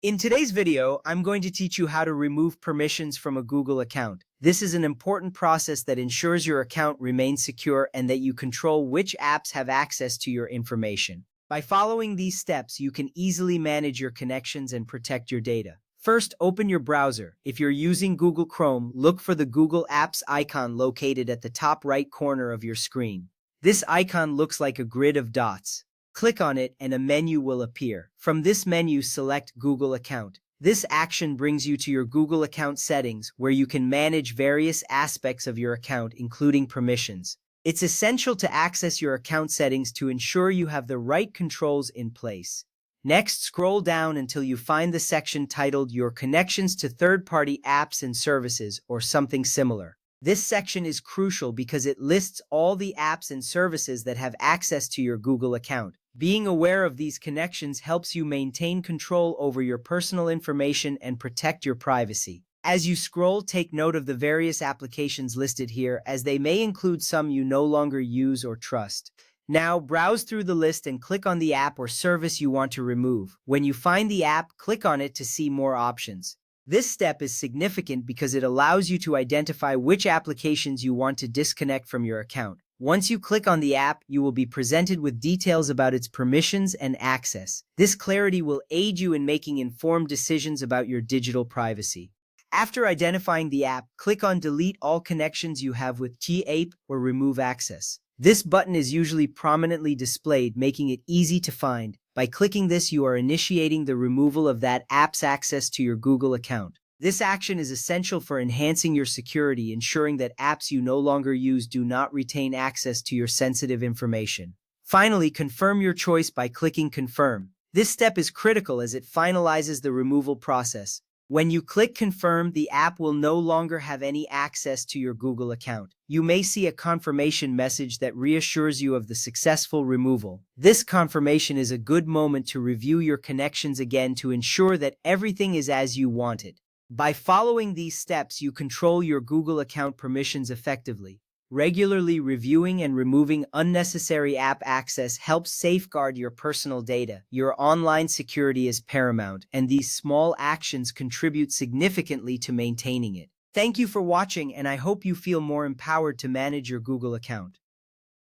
In today's video, I'm going to teach you how to remove permissions from a Google account. This is an important process that ensures your account remains secure and that you control which apps have access to your information. By following these steps, you can easily manage your connections and protect your data. First, open your browser. If you're using Google Chrome, look for the Google Apps icon located at the top right corner of your screen. This icon looks like a grid of dots. Click on it and a menu will appear. From this menu, select Google Account. This action brings you to your Google Account settings, where you can manage various aspects of your account, including permissions. It's essential to access your account settings to ensure you have the right controls in place. Next, scroll down until you find the section titled Your Connections to Third-Party Apps and Services, or something similar. This section is crucial because it lists all the apps and services that have access to your Google account. Being aware of these connections helps you maintain control over your personal information and protect your privacy. As you scroll, take note of the various applications listed here, as they may include some you no longer use or trust. Now, browse through the list and click on the app or service you want to remove. When you find the app, click on it to see more options. This step is significant because it allows you to identify which applications you want to disconnect from your account. Once you click on the app, you will be presented with details about its permissions and access. This clarity will aid you in making informed decisions about your digital privacy. After identifying the app, click on Delete all connections you have with TAPE or Remove Access. This button is usually prominently displayed, making it easy to find. By clicking this, you are initiating the removal of that app's access to your Google account. This action is essential for enhancing your security, ensuring that apps you no longer use do not retain access to your sensitive information. Finally, confirm your choice by clicking Confirm. This step is critical as it finalizes the removal process. When you click Confirm, the app will no longer have any access to your Google account. You may see a confirmation message that reassures you of the successful removal. This confirmation is a good moment to review your connections again to ensure that everything is as you wanted. By following these steps, you control your Google account permissions effectively. Regularly reviewing and removing unnecessary app access helps safeguard your personal data. Your online security is paramount, and these small actions contribute significantly to maintaining it. Thank you for watching, and I hope you feel more empowered to manage your Google account.